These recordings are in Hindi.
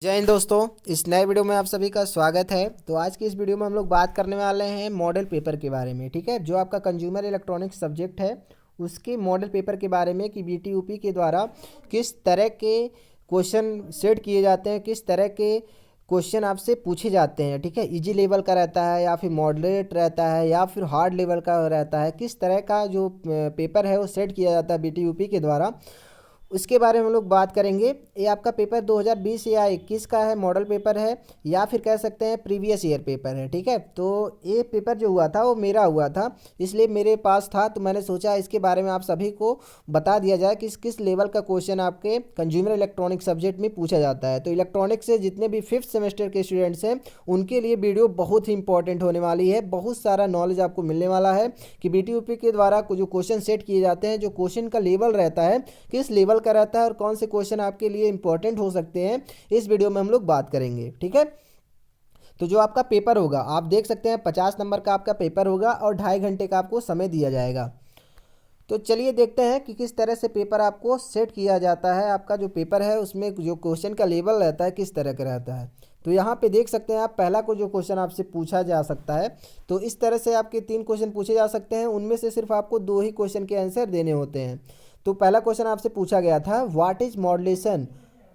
जय हिंद दोस्तों। इस नए वीडियो में आप सभी का स्वागत है। तो आज की इस वीडियो में हम लोग बात करने वाले हैं मॉडल पेपर के बारे में। ठीक है, जो आपका कंज्यूमर इलेक्ट्रॉनिक्स सब्जेक्ट है उसके मॉडल पेपर के बारे में कि बीटीयूपी के द्वारा किस तरह के क्वेश्चन सेट किए जाते हैं, किस तरह के क्वेश्चन आपसे पूछे जाते हैं। ठीक है, इजी लेवल का रहता है या फिर मॉडरेट रहता है या फिर हार्ड लेवल का रहता है, किस तरह का जो पेपर है वो सेट किया जाता है बीटीयूपी के द्वारा, उसके बारे में हम लोग बात करेंगे। ये आपका पेपर 2020 या 21 का है, मॉडल पेपर है या फिर कह सकते हैं प्रीवियस ईयर पेपर है। ठीक है, तो ये पेपर जो हुआ था वो मेरा हुआ था, इसलिए मेरे पास था, तो मैंने सोचा इसके बारे में आप सभी को बता दिया जाए कि किस लेवल का क्वेश्चन आपके कंज्यूमर इलेक्ट्रॉनिक सब्जेक्ट में पूछा जाता है। तो इलेक्ट्रॉनिक्स से जितने भी 5th सेमेस्टर के स्टूडेंट्स हैं उनके लिए वीडियो बहुत ही इंपॉर्टेंट होने वाली है। बहुत सारा नॉलेज आपको मिलने वाला है कि बीटीयूपी के द्वारा जो क्वेश्चन सेट किए जाते हैं, जो क्वेश्चन का लेवल रहता है, किस लेवल का रहता है और कौन से क्वेश्चन आपके लिए इंपॉर्टेंट हो सकते हैं, इस वीडियो में हम लोग बात करेंगे। ठीक है, तो जो आपका पेपर होगा आप देख सकते हैं 50 नंबर का आपका पेपर होगा और 2.5 घंटे का आपको समय दिया जाएगा। तो चलिए देखते हैं कि किस तरह से पेपर आपको सेट किया जाता है। आपका जो पेपर है उसमें जो क्वेश्चन का लेवल रहता है किस तरह का रहता है। तो यहाँ पे देख सकते हैं आप, पहला को जो क्वेश्चन आपसे पूछा जा सकता है, तो इस तरह से आपके 3 क्वेश्चन पूछे जा सकते हैं, उनमें से सिर्फ आपको 2 ही क्वेश्चन के आंसर देने होते हैं। तो पहला क्वेश्चन आपसे पूछा गया था, what is modulation,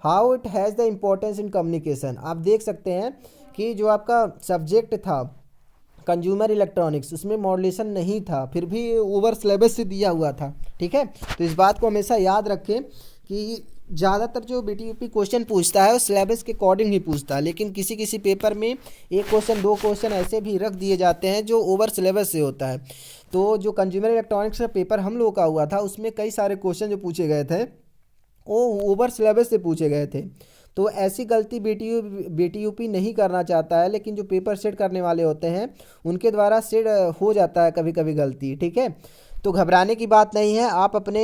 how it has the importance in communication. आप देख सकते हैं कि जो आपका सब्जेक्ट था कंज्यूमर इलेक्ट्रॉनिक्स उसमें मॉड्यूलेशन नहीं था, फिर भी ओवर सिलेबस से दिया हुआ था। ठीक है, तो इस बात को हमेशा याद रखें कि ज़्यादातर जो बीटीयूपी क्वेश्चन पूछता है वो सिलेबस के अकॉर्डिंग ही पूछता है, लेकिन किसी किसी पेपर में एक क्वेश्चन 2 क्वेश्चन ऐसे भी रख दिए जाते हैं जो ओवर सिलेबस से होता है। तो जो कंज्यूमर इलेक्ट्रॉनिक्स का पेपर हम लोगों का हुआ था उसमें कई सारे क्वेश्चन जो पूछे गए थे वो ओवर सिलेबस से पूछे गए थे। तो ऐसी गलती बीटीयूपी नहीं करना चाहता है, लेकिन जो पेपर सेट करने वाले होते हैं उनके द्वारा सेट हो जाता है कभी कभी गलती। ठीक है, तो घबराने की बात नहीं है, आप अपने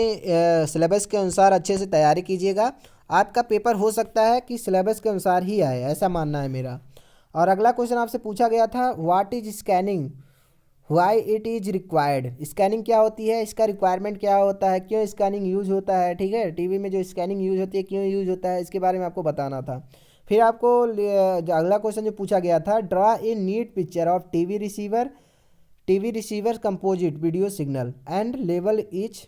सिलेबस के अनुसार अच्छे से तैयारी कीजिएगा। आपका पेपर हो सकता है कि सिलेबस के अनुसार ही आए, ऐसा मानना है मेरा। और अगला क्वेश्चन आपसे पूछा गया था, what is scanning, why it is required. Scanning क्या होती है, इसका रिक्वायरमेंट क्या होता है, क्यों स्कैनिंग यूज होता है। ठीक है, टीवी में जो स्कैनिंग यूज होती है क्यों यूज होता है, इसके बारे में आपको बताना था। फिर आपको जो अगला क्वेश्चन जो पूछा गया था, draw a neat picture of TV receiver composite video signal and level each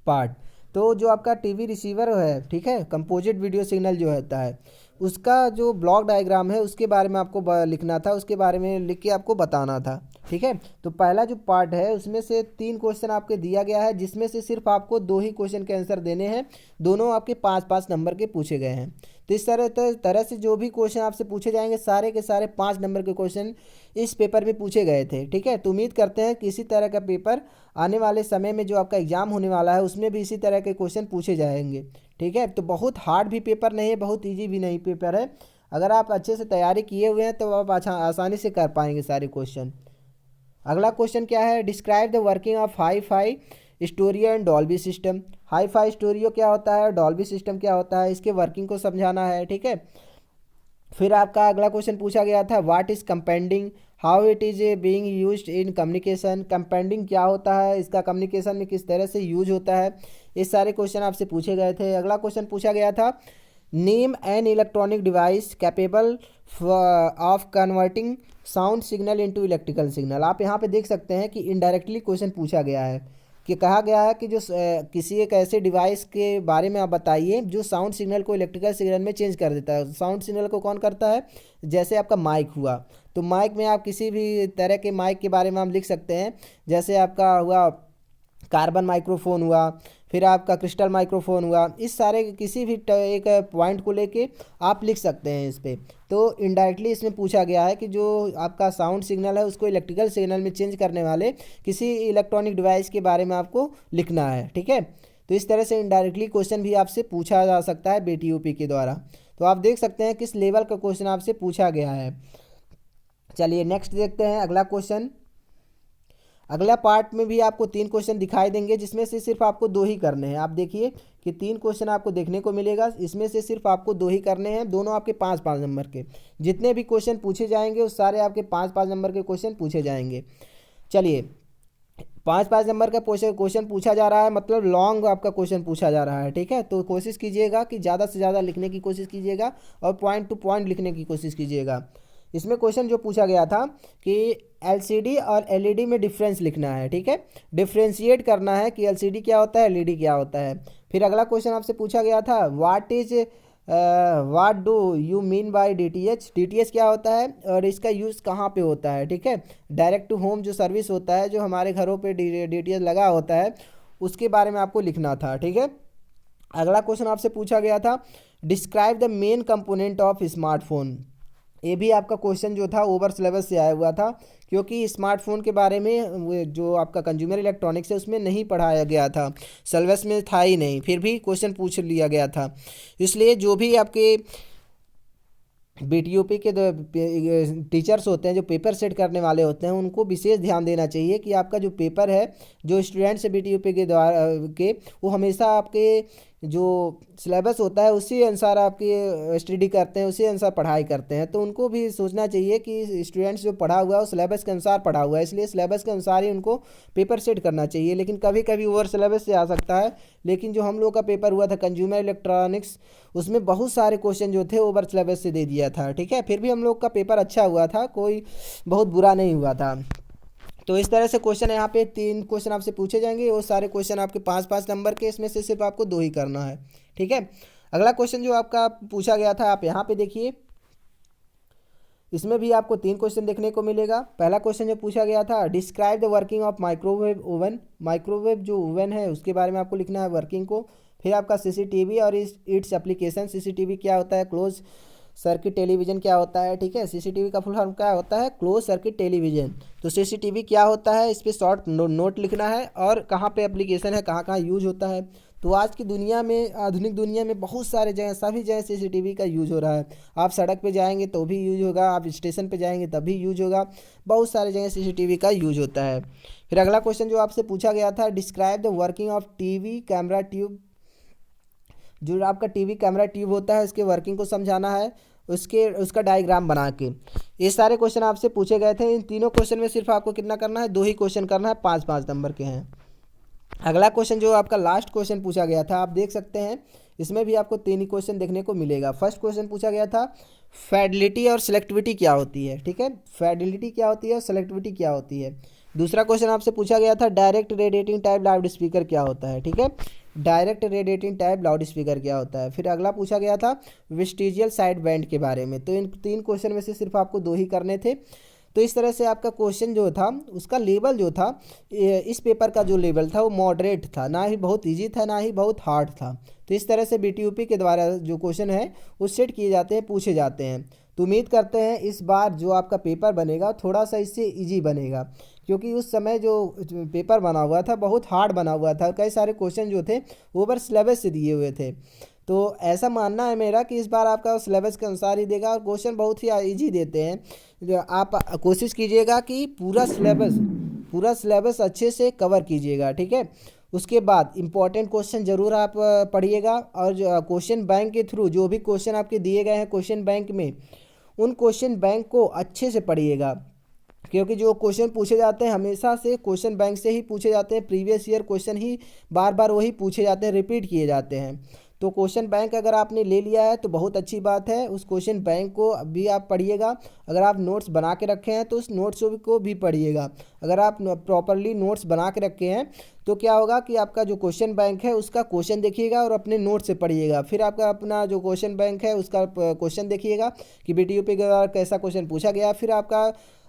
part. तो जो आपका टीवी रिसीवर है, ठीक है, कंपोजिट वीडियो सिग्नल जो होता है उसका जो ब्लॉक डायग्राम है उसके बारे में आपको लिखना था, उसके बारे में लिख के आपको बताना था। ठीक है, तो पहला जो पार्ट है उसमें से 3 क्वेश्चन आपके दिया गया है, जिसमें से सिर्फ आपको 2 ही क्वेश्चन के आंसर देने हैं, दोनों आपके 5-5 नंबर के पूछे गए हैं। तो इस तरह से जो भी क्वेश्चन आपसे पूछे जाएंगे सारे के सारे 5 नंबर के क्वेश्चन इस पेपर में पूछे गए थे। ठीक है, तो उम्मीद करते हैं कि इसी तरह का पेपर आने वाले समय में जो आपका एग्जाम होने वाला है उसमें भी इसी तरह के क्वेश्चन पूछे जाएंगे। ठीक है, तो बहुत हार्ड भी पेपर नहीं है, बहुत ईजी भी नहीं पेपर है। अगर आप अच्छे से तैयारी किए हुए हैं तो आप आसानी से कर पाएंगे सारे क्वेश्चन। अगला क्वेश्चन क्या है, describe the working of hi fi studio and Dolby system. Hi fi studio क्या होता है, डॉल्बी सिस्टम क्या होता है, इसके वर्किंग को समझाना है। ठीक है, फिर आपका अगला क्वेश्चन पूछा गया था, what is companding, how it is being used in communication. Companding क्या होता है, इसका कम्युनिकेशन में किस तरह से यूज होता है, ये सारे क्वेश्चन आपसे पूछे गए थे। अगला क्वेश्चन पूछा गया था, name an electronic device capable of converting sound signal into electrical signal. आप यहाँ पे देख सकते हैं कि इनडायरेक्टली क्वेश्चन पूछा गया है कि कहा गया है कि जो किसी एक ऐसे डिवाइस के बारे में आप बताइए जो साउंड सिग्नल को इलेक्ट्रिकल सिग्नल में चेंज कर देता है। साउंड सिग्नल को कौन करता है, जैसे आपका माइक हुआ, तो माइक में आप किसी भी तरह के माइक के बारे में हम लिख सकते हैं, जैसे आपका हुआ कार्बन माइक्रोफोन हुआ, फिर आपका क्रिस्टल माइक्रोफोन हुआ, इस सारे किसी भी एक पॉइंट को लेके आप लिख सकते हैं इस पर। तो इनडायरेक्टली इसमें पूछा गया है कि जो आपका साउंड सिग्नल है उसको इलेक्ट्रिकल सिग्नल में चेंज करने वाले किसी इलेक्ट्रॉनिक डिवाइस के बारे में आपको लिखना है। ठीक है, तो इस तरह से इनडायरेक्टली क्वेश्चन भी आपसे पूछा जा सकता है बीटीयूपी के द्वारा। तो आप देख सकते हैं किस लेवल का क्वेश्चन आपसे पूछा गया है। चलिए नेक्स्ट देखते हैं अगला क्वेश्चन। अगला पार्ट में भी आपको 3 क्वेश्चन दिखाई देंगे, जिसमें से सिर्फ आपको 2 ही करने हैं। आप देखिए कि 3 क्वेश्चन आपको देखने को मिलेगा, इसमें से सिर्फ आपको 2 ही करने हैं, दोनों आपके 5-5 नंबर के। जितने भी क्वेश्चन पूछे जाएंगे वो सारे आपके 5-5 नंबर के क्वेश्चन पूछे जाएंगे। चलिए पाँच पाँच नंबर का क्वेश्चन पूछा जा रहा है, मतलब लॉन्ग आपका क्वेश्चन पूछा जा रहा है। ठीक है, तो कोशिश कीजिएगा कि ज़्यादा से ज़्यादा लिखने की कोशिश कीजिएगा और पॉइंट टू पॉइंट लिखने की कोशिश कीजिएगा। इसमें क्वेश्चन जो पूछा गया था कि एलसीडी और एलईडी में डिफरेंस लिखना है। ठीक है, डिफ्रेंशिएट करना है कि एलसीडी क्या होता है, एलईडी क्या होता है। फिर अगला क्वेश्चन आपसे पूछा गया था what do you mean by DTH, DTH क्या होता है और इसका यूज़ कहाँ पे होता है। ठीक है, डायरेक्ट टू होम जो सर्विस होता है, जो हमारे घरों पे डीटीएच लगा होता है, उसके बारे में आपको लिखना था। ठीक है, अगला क्वेश्चन आपसे पूछा गया था describe the main component of smartphone. ये भी आपका क्वेश्चन जो था ओवर सिलेबस से आया हुआ था, क्योंकि स्मार्टफोन के बारे में जो आपका कंज्यूमर इलेक्ट्रॉनिक्स है उसमें नहीं पढ़ाया गया था, सिलेबस में था ही नहीं, फिर भी क्वेश्चन पूछ लिया गया था। इसलिए जो भी आपके बीटीयूपी के टीचर्स होते हैं, जो पेपर सेट करने वाले होते हैं, उनको विशेष ध्यान देना चाहिए कि आपका जो पेपर है, जो स्टूडेंट्स है बीटीयूपी के द्वारा के, वो हमेशा आपके जो सिलेबस होता है उसी अनुसार आपकी स्टडी करते हैं, उसी अनुसार पढ़ाई करते हैं। तो उनको भी सोचना चाहिए कि स्टूडेंट्स जो पढ़ा हुआ है वो सिलेबस के अनुसार पढ़ा हुआ है, इसलिए सिलेबस के अनुसार ही उनको पेपर सेट करना चाहिए। लेकिन कभी कभी ओवर सिलेबस से आ सकता है, लेकिन जो हम लोग का पेपर हुआ था कंज्यूमर इलेक्ट्रॉनिक्स, उसमें बहुत सारे क्वेश्चन जो थे ओवर सिलेबस से दे दिया था। ठीक है, फिर भी हम लोग का पेपर अच्छा हुआ था, कोई बहुत बुरा नहीं हुआ था। तो इस तरह से क्वेश्चन यहाँ पे 3 क्वेश्चन आपसे पूछे जाएंगे, वो सारे क्वेश्चन आपके 5-5 नंबर के, इसमें से सिर्फ आपको 2 ही करना है। ठीक है, अगला क्वेश्चन जो आपका पूछा गया था, आप यहाँ पे देखिए, इसमें भी आपको 3 क्वेश्चन देखने को मिलेगा। पहला क्वेश्चन जो पूछा गया था describe the working of microwave oven, microwave जो ओवन है उसके बारे में आपको लिखना है वर्किंग को। फिर आपका सीसीटीवी और इट्स एप्लीकेशन, सीसीटीवी क्या होता है, क्लोज सर्किट टेलीविज़न क्या होता है। ठीक है, सीसीटीवी का फुल फॉर्म क्या होता है, क्लोज सर्किट टेलीविज़न। तो सीसीटीवी क्या होता है, इस पर शॉर्ट नोट लिखना है, और कहाँ पे एप्लीकेशन है, कहाँ कहाँ यूज होता है। तो आज की दुनिया में, आधुनिक दुनिया में बहुत सारे जगह, सभी जगह सीसीटीवी का यूज हो रहा है। आप सड़क पे जाएंगे तो भी यूज होगा, आप स्टेशन पे जाएंगे तब भी यूज होगा, बहुत सारे जगह सीसीटीवी का यूज होता है। फिर अगला क्वेश्चन जो आपसे पूछा गया था describe the working of TV camera tube, जो आपका टीवी कैमरा ट्यूब होता है उसके वर्किंग को समझाना है, उसका डायग्राम बना के। ये सारे क्वेश्चन आपसे पूछे गए थे। इन तीनों क्वेश्चन में सिर्फ आपको कितना करना है, 2 ही क्वेश्चन करना है, 5-5 नंबर के हैं। अगला क्वेश्चन जो आपका लास्ट क्वेश्चन पूछा गया था, आप देख सकते हैं इसमें भी आपको 3 ही क्वेश्चन देखने को मिलेगा। फर्स्ट क्वेश्चन पूछा गया था फिडेलिटी और सेलेक्टिविटी क्या होती है। ठीक है, फिडेलिटी क्या होती है और सेलेक्टिविटी क्या होती है। दूसरा क्वेश्चन आपसे पूछा गया था direct radiating type loud speaker क्या होता है। ठीक है, direct radiating type loud speaker क्या होता है। फिर अगला पूछा गया था वेस्टिजियल साइड बैंड के बारे में। तो इन 3 क्वेश्चन में से सिर्फ आपको 2 ही करने थे। तो इस तरह से आपका क्वेश्चन जो था उसका लेवल जो था, इस पेपर का जो लेवल था वो मॉडरेट था, ना ही बहुत इजी था ना ही बहुत हार्ड था। तो इस तरह से बीटीयूपी के द्वारा जो क्वेश्चन है वो सेट किए जाते हैं, पूछे जाते हैं। तो उम्मीद करते हैं इस बार जो आपका पेपर बनेगा थोड़ा सा इससे इजी बनेगा, क्योंकि उस समय जो पेपर बना हुआ था बहुत हार्ड बना हुआ था, कई सारे क्वेश्चन जो थे ओवर सिलेबस से दिए हुए थे। तो ऐसा मानना है मेरा कि इस बार आपका सिलेबस के अनुसार ही देगा, और क्वेश्चन बहुत ही इजी देते हैं। जो आप कोशिश कीजिएगा कि पूरा सिलेबस अच्छे से कवर कीजिएगा। ठीक है, उसके बाद इम्पॉर्टेंट क्वेश्चन ज़रूर आप पढ़िएगा, और जो क्वेश्चन बैंक के थ्रू जो भी क्वेश्चन आपके दिए गए हैं क्वेश्चन बैंक में, उन क्वेश्चन बैंक को अच्छे से पढ़िएगा, क्योंकि जो क्वेश्चन पूछे जाते हैं हमेशा से क्वेश्चन बैंक से ही पूछे जाते हैं, प्रीवियस ईयर क्वेश्चन ही बार बार वही पूछे जाते हैं, रिपीट किए जाते हैं। तो क्वेश्चन बैंक अगर आपने ले लिया है तो बहुत अच्छी बात है, उस क्वेश्चन बैंक को भी आप पढ़िएगा। अगर आप नोट्स बना के रखे हैं तो उस नोट्स को भी पढ़िएगा। अगर आप प्रॉपरली नोट्स बना के रखे हैं तो क्या होगा कि आपका जो क्वेश्चन बैंक है उसका क्वेश्चन देखिएगा और अपने नोट से पढ़िएगा। फिर आपका अपना जो क्वेश्चन बैंक है उसका क्वेश्चन देखिएगा कि बीटीयूपी के द्वारा कैसा क्वेश्चन पूछा गया, फिर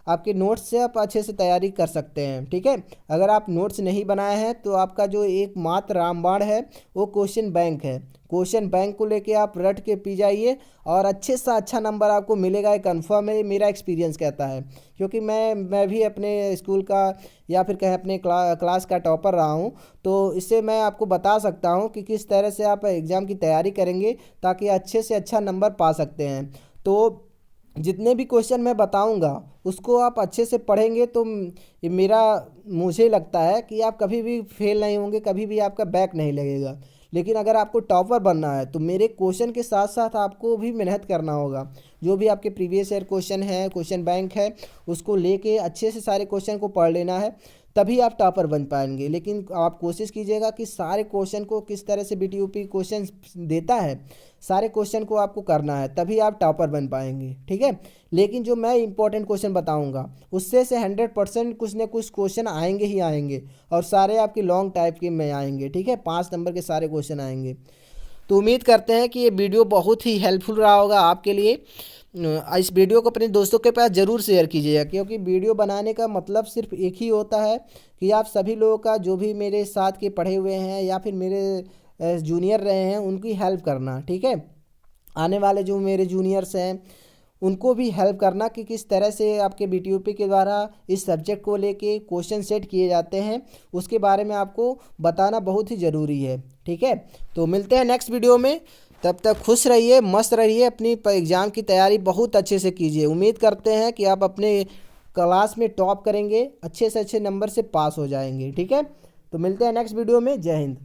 आपके नोट्स से आप अच्छे से तैयारी कर सकते हैं। ठीक है, अगर आप नोट्स नहीं बनाए हैं तो आपका जो एकमात्र रामबाण है वो क्वेश्चन बैंक है। क्वेश्चन बैंक को लेके आप रट के पी जाइए और अच्छे से अच्छा नंबर आपको मिलेगा, ये कन्फर्म है, मेरा एक्सपीरियंस कहता है। क्योंकि मैं भी अपने स्कूल का या फिर कहें अपने क्लास का टॉपर रहा हूँ, तो इससे मैं आपको बता सकता हूँ कि किस तरह से आप एग्ज़ाम की तैयारी करेंगे ताकि अच्छे से अच्छा नंबर पा सकते हैं। तो जितने भी क्वेश्चन मैं बताऊंगा उसको आप अच्छे से पढ़ेंगे तो मुझे लगता है कि आप कभी भी फेल नहीं होंगे, कभी भी आपका बैक नहीं लगेगा। लेकिन अगर आपको टॉपर बनना है तो मेरे क्वेश्चन के साथ साथ आपको भी मेहनत करना होगा। जो भी आपके प्रीवियस ईयर क्वेश्चन है, क्वेश्चन बैंक है, उसको लेके अच्छे से सारे क्वेश्चन को पढ़ लेना है। तभी आप टॉपर बन पाएंगे। लेकिन आप कोशिश कीजिएगा कि सारे क्वेश्चन को, किस तरह से BTUP क्वेश्चन देता है, सारे क्वेश्चन को आपको करना है, तभी आप टॉपर बन पाएंगे, ठीक है। लेकिन जो मैं इंपॉर्टेंट क्वेश्चन बताऊंगा उससे 100% कुछ ना कुछ क्वेश्चन आएंगे ही आएंगे, और सारे आपके लॉन्ग टाइप के में आएंगे, ठीक है। 5 नंबर के सारे क्वेश्चन आएंगे। तो उम्मीद करते हैं कि ये वीडियो बहुत ही हेल्पफुल रहा होगा आपके लिए। इस वीडियो को अपने दोस्तों के पास ज़रूर शेयर कीजिएगा, क्योंकि वीडियो बनाने का मतलब सिर्फ एक ही होता है कि आप सभी लोगों का, जो भी मेरे साथ के पढ़े हुए हैं या फिर मेरे जूनियर रहे हैं, उनकी हेल्प करना, ठीक है। आने वाले जो मेरे जूनियर्स हैं उनको भी हेल्प करना कि किस तरह से आपके BTUP के द्वारा इस सब्जेक्ट को लेके क्वेश्चन सेट किए जाते हैं, उसके बारे में आपको बताना बहुत ही ज़रूरी है, ठीक है। तो मिलते हैं नेक्स्ट वीडियो में, तब तक खुश रहिए, मस्त रहिए, अपनी एग्ज़ाम की तैयारी बहुत अच्छे से कीजिए। उम्मीद करते हैं कि आप अपने क्लास में टॉप करेंगे, अच्छे से अच्छे नंबर से पास हो जाएंगे, ठीक है। तो मिलते हैं नेक्स्ट वीडियो में। जय हिंद।